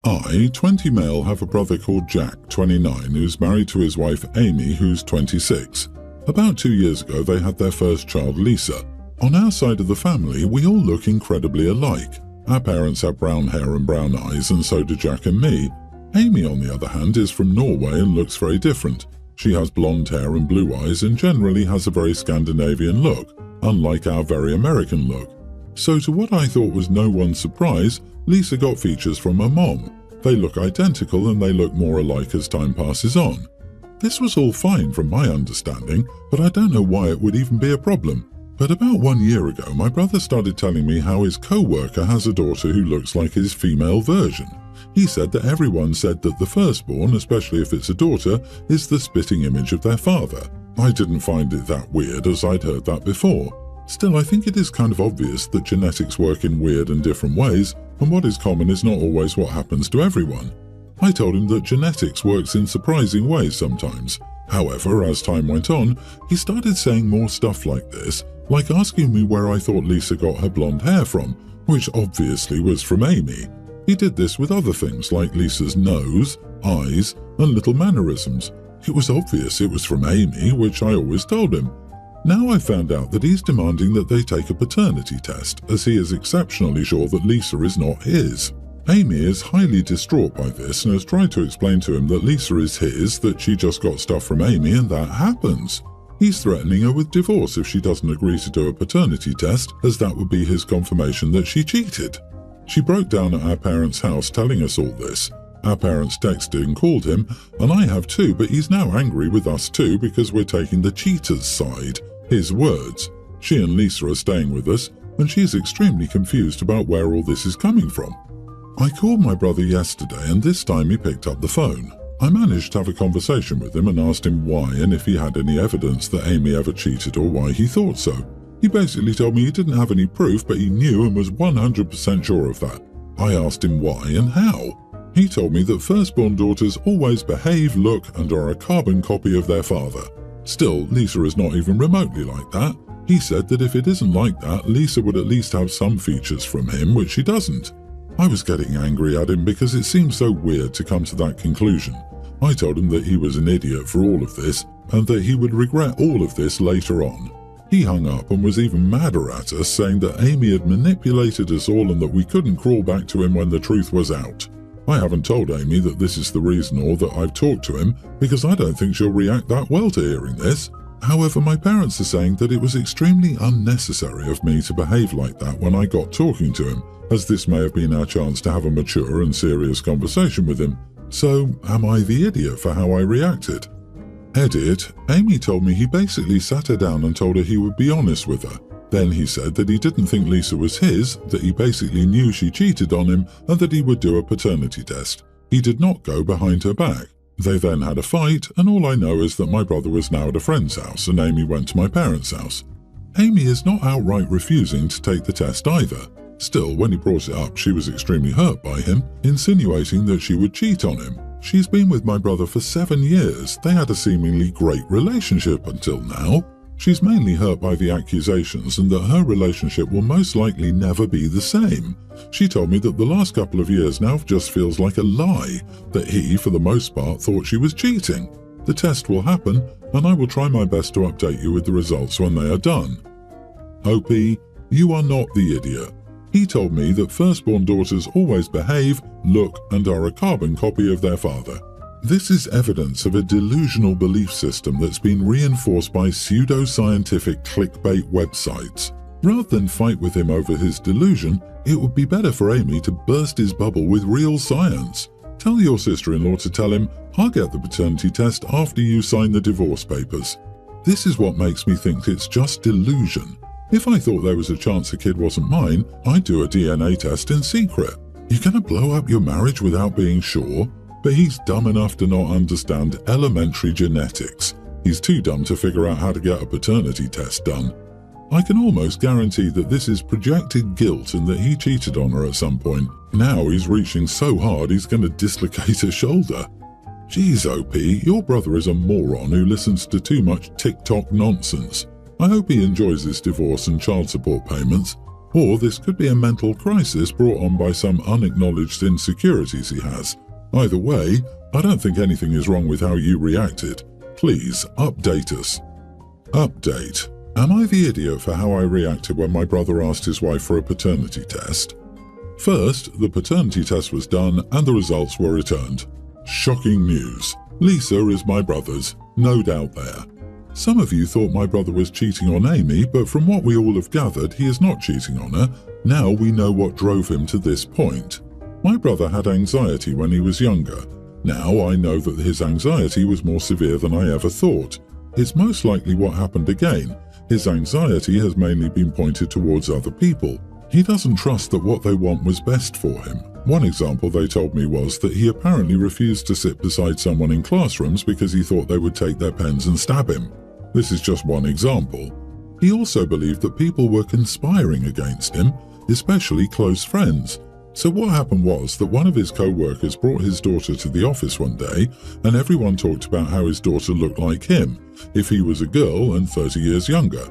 I, 20 male, have a brother called Jack, 29, who's married to his wife Amy, who's 26. About 2 years ago, they had their first child, Lisa. On our side of the family, we all look incredibly alike. Our parents have brown hair and brown eyes, and so do Jack and me. Amy, on the other hand, is from Norway and looks very different. She has blonde hair and blue eyes and generally has a very Scandinavian look, unlike our very American look. So to what I thought was no one's surprise, Lisa got features from her mom. They look identical and they look more alike as time passes on. This was all fine from my understanding, but I don't know why it would even be a problem. But about 1 year ago, my brother started telling me how his co-worker has a daughter who looks like his female version. He said that everyone said that the firstborn, especially if it's a daughter, is the spitting image of their father. I didn't find it that weird, as I'd heard that before. Still, I think it is kind of obvious that genetics work in weird and different ways, and what is common is not always what happens to everyone. I told him that genetics works in surprising ways sometimes. However, as time went on, he started saying more stuff like this, like asking me where I thought Lisa got her blonde hair from, which obviously was from Amy. He did this with other things like Lisa's nose, eyes, and little mannerisms. It was obvious it was from Amy, which I always told him. Now I found out that he's demanding that they take a paternity test, as he is exceptionally sure that Lisa is not his. Amy is highly distraught by this and has tried to explain to him that Lisa is his, that she just got stuff from Amy and that happens. He's threatening her with divorce if she doesn't agree to do a paternity test, as that would be his confirmation that she cheated. She broke down at our parents' house telling us all this. Our parents texted and called him, and I have too, but he's now angry with us too because we're taking the cheater's side. His words. She and Lisa are staying with us, and she's extremely confused about where all this is coming from. I called my brother yesterday, and this time he picked up the phone. I managed to have a conversation with him and asked him why and if he had any evidence that Amy ever cheated or why he thought so. He basically told me he didn't have any proof, but he knew and was 100% sure of that. I asked him why and how. He told me that firstborn daughters always behave, look, and are a carbon copy of their father. Still, Lisa is not even remotely like that. He said that if it isn't like that, Lisa would at least have some features from him, which she doesn't. I was getting angry at him because it seemed so weird to come to that conclusion. I told him that he was an idiot for all of this, and that he would regret all of this later on. He hung up and was even madder at us, saying that Amy had manipulated us all and that we couldn't crawl back to him when the truth was out. I haven't told Amy that this is the reason or that I've talked to him, because I don't think she'll react that well to hearing this. However, my parents are saying that it was extremely unnecessary of me to behave like that when I got talking to him, as this may have been our chance to have a mature and serious conversation with him. So, am I the idiot for how I reacted? Edit, Amy told me he basically sat her down and told her he would be honest with her. Then he said that he didn't think Lisa was his, that he basically knew she cheated on him, and that he would do a paternity test. He did not go behind her back. They then had a fight, and all I know is that my brother was now at a friend's house and Amy went to my parents' house. Amy is not outright refusing to take the test either. Still, when he brought it up, she was extremely hurt by him, insinuating that she would cheat on him. She's been with my brother for 7 years. They had a seemingly great relationship until now. She's mainly hurt by the accusations and that her relationship will most likely never be the same. She told me that the last couple of years now just feels like a lie, that he, for the most part, thought she was cheating. The test will happen, and I will try my best to update you with the results when they are done. OP, you are not the idiot. He told me that firstborn daughters always behave, look, and are a carbon copy of their father. This is evidence of a delusional belief system that's been reinforced by pseudo-scientific clickbait websites. Rather than fight with him over his delusion, it would be better for Amy to burst his bubble with real science. Tell your sister-in-law to tell him, I'll get the paternity test after you sign the divorce papers. This is what makes me think it's just delusion. If I thought there was a chance the kid wasn't mine, I'd do a DNA test in secret. You're gonna blow up your marriage without being sure? But he's dumb enough to not understand elementary genetics. He's too dumb to figure out how to get a paternity test done. I can almost guarantee that this is projected guilt and that he cheated on her at some point. Now he's reaching so hard he's going to dislocate her shoulder. Jeez, OP, your brother is a moron who listens to too much TikTok nonsense. I hope he enjoys his divorce and child support payments. Or this could be a mental crisis brought on by some unacknowledged insecurities he has. Either way, I don't think anything is wrong with how you reacted. Please update us. Update. Am I the idiot for how I reacted when my brother asked his wife for a paternity test? First, the paternity test was done and the results were returned. Shocking news. Lisa is my brother's, no doubt there. Some of you thought my brother was cheating on Amy, but from what we all have gathered, he is not cheating on her. Now we know what drove him to this point. My brother had anxiety when he was younger. Now I know that his anxiety was more severe than I ever thought. It's most likely what happened again. His anxiety has mainly been pointed towards other people. He doesn't trust that what they want was best for him. One example they told me was that he apparently refused to sit beside someone in classrooms because he thought they would take their pens and stab him. This is just one example. He also believed that people were conspiring against him, especially close friends. So what happened was that one of his co-workers brought his daughter to the office one day, and everyone talked about how his daughter looked like him, if he was a girl and 30 years younger.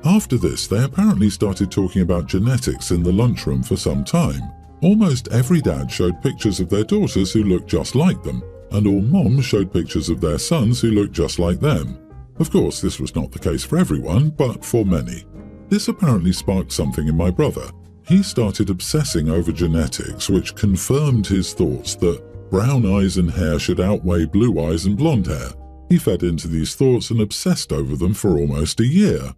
After this, they apparently started talking about genetics in the lunchroom for some time. Almost every dad showed pictures of their daughters who looked just like them, and all moms showed pictures of their sons who looked just like them. Of course, this was not the case for everyone, but for many. This apparently sparked something in my brother. He started obsessing over genetics, which confirmed his thoughts that brown eyes and hair should outweigh blue eyes and blonde hair. He fed into these thoughts and obsessed over them for almost a year.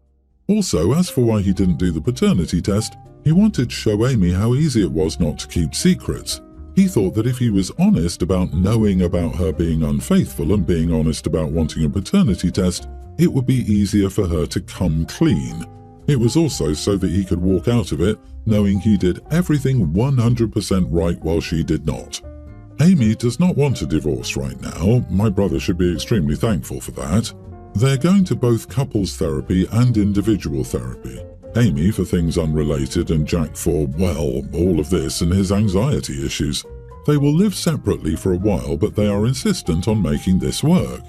Also, as for why he didn't do the paternity test, he wanted to show Amy how easy it was not to keep secrets. He thought that if he was honest about knowing about her being unfaithful and being honest about wanting a paternity test, it would be easier for her to come clean. It was also so that he could walk out of it knowing he did everything 100% right while she did not. Amy does not want a divorce right now. My brother should be extremely thankful for that. They're going to both couples therapy and individual therapy. Amy for things unrelated and Jack for, well, all of this and his anxiety issues. They will live separately for a while, but they are insistent on making this work.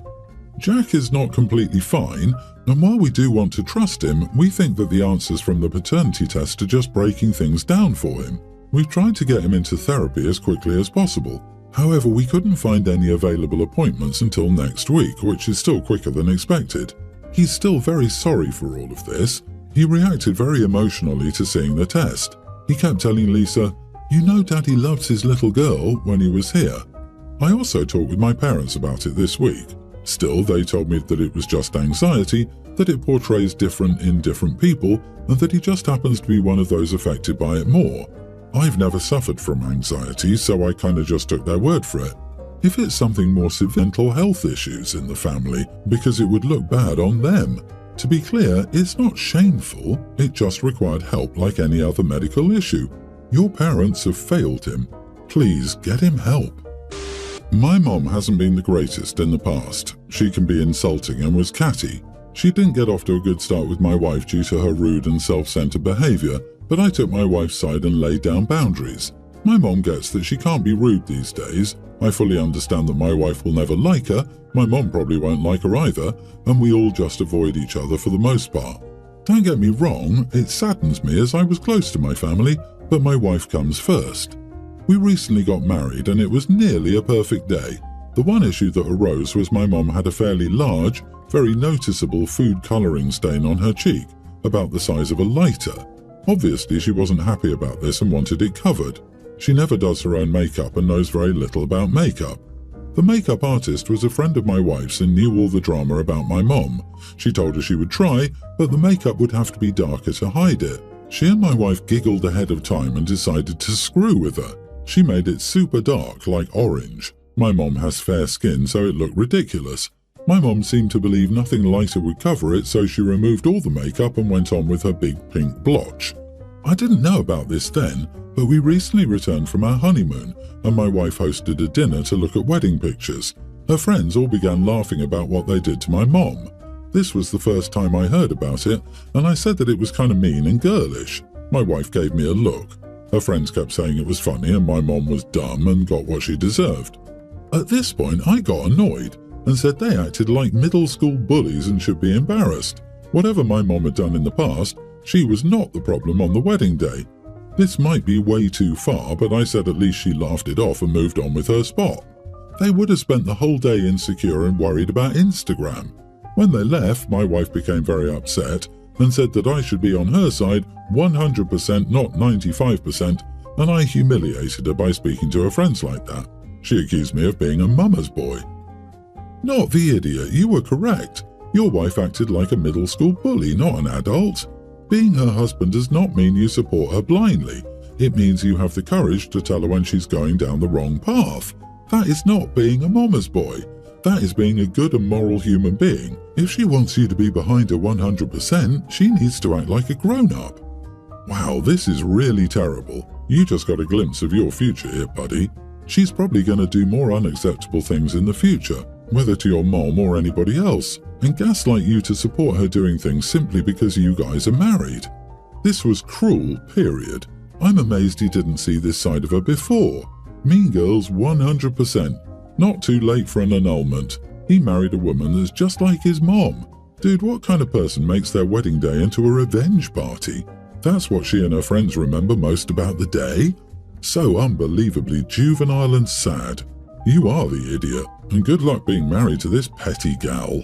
Jack is not completely fine, and while we do want to trust him, we think that the answers from the paternity test are just breaking things down for him. We've tried to get him into therapy as quickly as possible. However, we couldn't find any available appointments until next week, which is still quicker than expected. He's still very sorry for all of this. He reacted very emotionally to seeing the test. He kept telling Lisa, "You know Daddy loves his little girl," when he was here. I also talked with my parents about it this week. Still, they told me that it was just anxiety, that it portrays different in different people, and that he just happens to be one of those affected by it more. I've never suffered from anxiety, so I kinda just took their word for it. If it's something more severe, mental health issues in the family, because it would look bad on them. To be clear, it's not shameful, it just required help like any other medical issue. Your parents have failed him. Please get him help. My mom hasn't been the greatest in the past. She can be insulting and was catty. She didn't get off to a good start with my wife due to her rude and self-centered behavior, but I took my wife's side and laid down boundaries. My mom gets that she can't be rude these days. I fully understand that my wife will never like her, my mom probably won't like her either, and we all just avoid each other for the most part. Don't get me wrong, it saddens me as I was close to my family, but my wife comes first. We recently got married and it was nearly a perfect day. The one issue that arose was my mom had a fairly large, very noticeable food colouring stain on her cheek, about the size of a lighter. Obviously she wasn't happy about this and wanted it covered. She never does her own makeup and knows very little about makeup. The makeup artist was a friend of my wife's and knew all the drama about my mom. She told her she would try, but the makeup would have to be darker to hide it. She and my wife giggled ahead of time and decided to screw with her. She made it super dark, like orange. My mom has fair skin, so it looked ridiculous. My mom seemed to believe nothing lighter would cover it, so she removed all the makeup and went on with her big pink blotch. I didn't know about this then, but we recently returned from our honeymoon, and my wife hosted a dinner to look at wedding pictures. Her friends all began laughing about what they did to my mom. This was the first time I heard about it, and I said that it was kind of mean and girlish. My wife gave me a look. Her friends kept saying it was funny and my mom was dumb and got what she deserved. At this point, I got annoyed and said they acted like middle school bullies and should be embarrassed. Whatever my mom had done in the past, She was not the problem on the wedding day. This might be way too far, but I said at least she laughed it off and moved on with her spot. They would have spent the whole day insecure and worried about Instagram. When they left, my wife became very upset and said that I should be on her side 100%, not 95%, and I humiliated her by speaking to her friends like that. She accused me of being a mama's boy. Not the idiot, you were correct. Your wife acted like a middle school bully, not an adult. Being her husband does not mean you support her blindly. It means you have the courage to tell her when she's going down the wrong path. That is not being a mama's boy. That is being a good and moral human being. If she wants you to be behind her 100%, she needs to act like a grown-up. Wow, this is really terrible. You just got a glimpse of your future here, buddy. She's probably going to do more unacceptable things in the future, whether to your mom or anybody else, and gaslight you to support her doing things simply because you guys are married. This was cruel, period. I'm amazed he didn't see this side of her before. Mean Girls 100%. Not too late for an annulment. He married a woman that's just like his mom. Dude, what kind of person makes their wedding day into a revenge party? That's what she and her friends remember most about the day? So unbelievably juvenile and sad. You are the idiot, and good luck being married to this petty gal.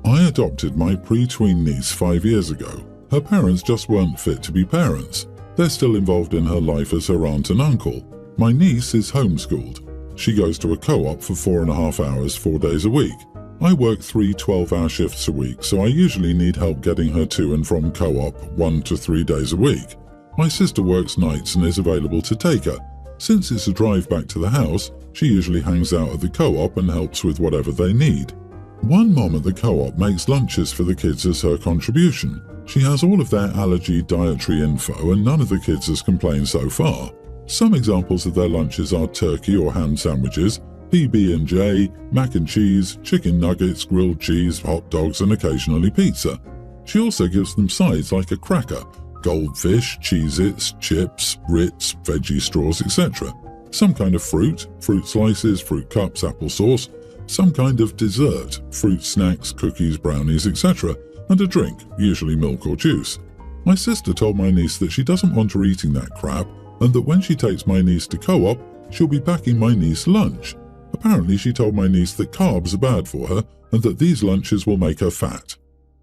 I adopted my pre-tween niece 5 years ago. Her parents just weren't fit to be parents. They're still involved in her life as her aunt and uncle. My niece is homeschooled. She goes to a co-op for 4.5 hours, 4 days a week. I work 3 12-hour shifts a week, so I usually need help getting her to and from co-op 1 to 3 days a week. My sister works nights and is available to take her. Since it's a drive back to the house, she usually hangs out at the co-op and helps with whatever they need. One mom at the co-op makes lunches for the kids as her contribution. She has all of their allergy dietary info and none of the kids has complained so far. Some examples of their lunches are turkey or ham sandwiches, PB&J, mac and cheese, chicken nuggets, grilled cheese, hot dogs and occasionally pizza. She also gives them sides like a cracker, goldfish, Cheez-Its, chips, Ritz, veggie straws, etc. Some kind of fruit slices, fruit cups, applesauce, some kind of dessert, fruit snacks, cookies, brownies, etc. and a drink, usually milk or juice. My sister told my niece that she doesn't want her eating that crap and that when she takes my niece to co-op, she'll be packing my niece lunch. Apparently she told my niece that carbs are bad for her and that these lunches will make her fat.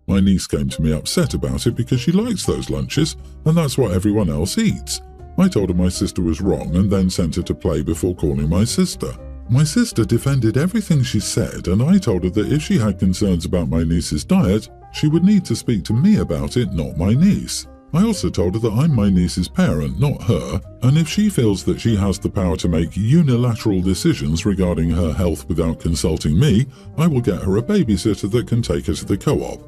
My niece came to me upset about it because she likes those lunches and that's what everyone else eats. I told her my sister was wrong and then sent her to play before calling my sister. My sister defended everything she said and I told her that if she had concerns about my niece's diet, she would need to speak to me about it, not my niece. I also told her that I'm my niece's parent, not her, and if she feels that she has the power to make unilateral decisions regarding her health without consulting me, I will get her a babysitter that can take her to the co-op.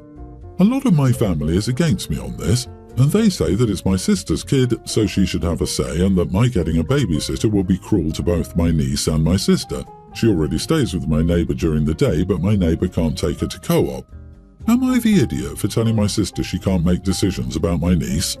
A lot of my family is against me on this, and they say that it's my sister's kid, so she should have a say, and that my getting a babysitter will be cruel to both my niece and my sister. She already stays with my neighbour during the day, but my neighbour can't take her to co-op. Am I the idiot for telling my sister she can't make decisions about my niece?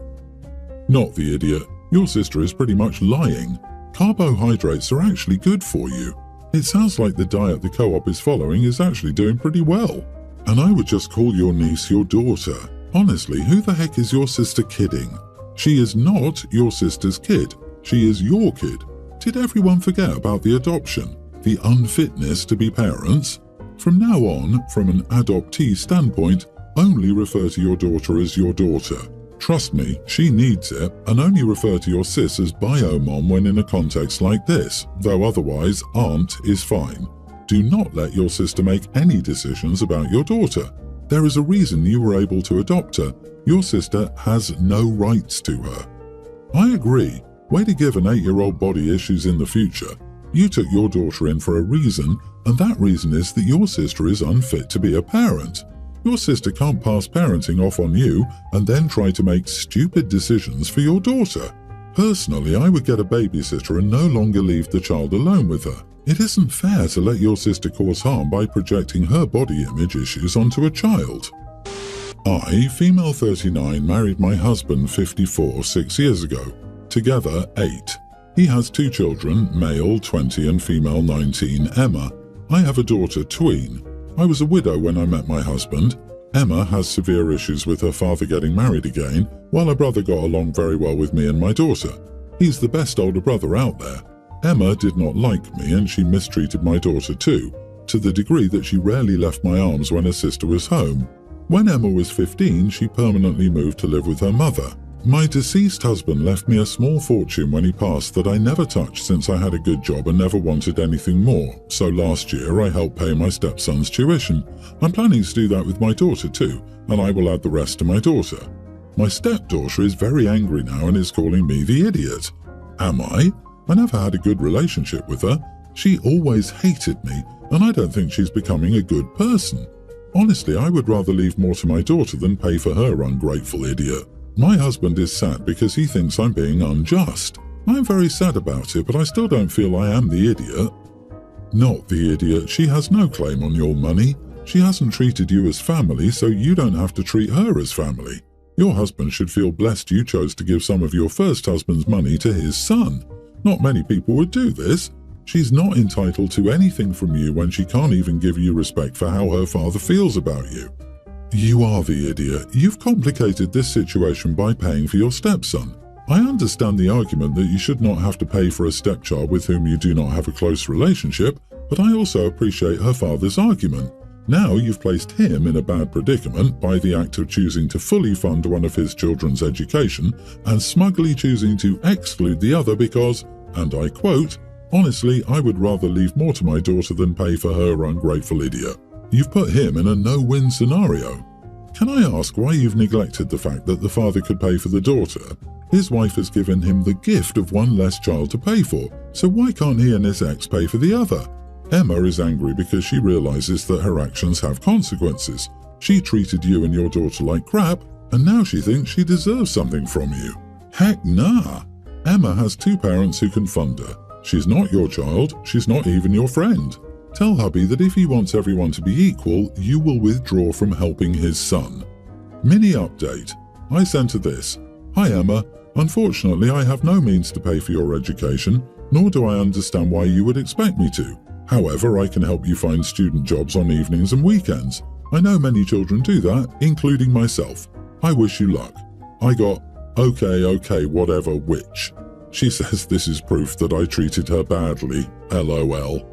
Not the idiot. Your sister is pretty much lying. Carbohydrates are actually good for you. It sounds like the diet the co-op is following is actually doing pretty well. And I would just call your niece your daughter. Honestly, who the heck is your sister kidding? She is not your sister's kid. She is your kid. Did everyone forget about the adoption? The unfitness to be parents? From now on, from an adoptee standpoint, only refer to your daughter as your daughter. Trust me, she needs it, and only refer to your sis as bio-mom when in a context like this, though otherwise aunt is fine. Do not let your sister make any decisions about your daughter. There is a reason you were able to adopt her. Your sister has no rights to her. I agree. Way to give an 8-year-old body issues in the future. You took your daughter in for a reason, and that reason is that your sister is unfit to be a parent. Your sister can't pass parenting off on you and then try to make stupid decisions for your daughter. Personally, I would get a babysitter and no longer leave the child alone with her. It isn't fair to let your sister cause harm by projecting her body image issues onto a child. I, female 39, married my husband 54 6 years ago. Together 8. He has 2 children, male 20 and female 19, Emma. I have a daughter, Tween. I was a widow when I met my husband. Emma has severe issues with her father getting married again, while her brother got along very well with me and my daughter. He's the best older brother out there. Emma did not like me and she mistreated my daughter too, to the degree that she rarely left my arms when her sister was home. When Emma was 15, she permanently moved to live with her mother. My deceased husband left me a small fortune when he passed that I never touched since I had a good job and never wanted anything more, so last year I helped pay my stepson's tuition. I'm planning to do that with my daughter too, and I will add the rest to my daughter. My stepdaughter is very angry now and is calling me the idiot. Am I? I never had a good relationship with her. She always hated me, and I don't think she's becoming a good person. Honestly, I would rather leave more to my daughter than pay for her ungrateful idiot. My husband is sad because he thinks I'm being unjust. I'm very sad about it, but I still don't feel I am the idiot. Not the idiot. She has no claim on your money. She hasn't treated you as family, so you don't have to treat her as family. Your husband should feel blessed you chose to give some of your first husband's money to his son. Not many people would do this. She's not entitled to anything from you when she can't even give you respect for how her father feels about you. You are the idiot. You've complicated this situation by paying for your stepson. I understand the argument that you should not have to pay for a stepchild with whom you do not have a close relationship, but I also appreciate her father's argument. Now you've placed him in a bad predicament by the act of choosing to fully fund one of his children's education and smugly choosing to exclude the other because, and I quote, "Honestly, I would rather leave more to my daughter than pay for her ungrateful idiot." You've put him in a no-win scenario. Can I ask why you've neglected the fact that the father could pay for the daughter? His wife has given him the gift of one less child to pay for, so why can't he and his ex pay for the other? Emma is angry because she realizes that her actions have consequences. She treated you and your daughter like crap, and now she thinks she deserves something from you. Heck nah! Emma has two parents who can fund her. She's not your child, she's not even your friend. Tell hubby that if he wants everyone to be equal, you will withdraw from helping his son. Mini update. I sent her this. Hi Emma, unfortunately I have no means to pay for your education, nor do I understand why you would expect me to. However, I can help you find student jobs on evenings and weekends. I know many children do that, including myself. I wish you luck. I got, okay, whatever, which. She says this is proof that I treated her badly, LOL.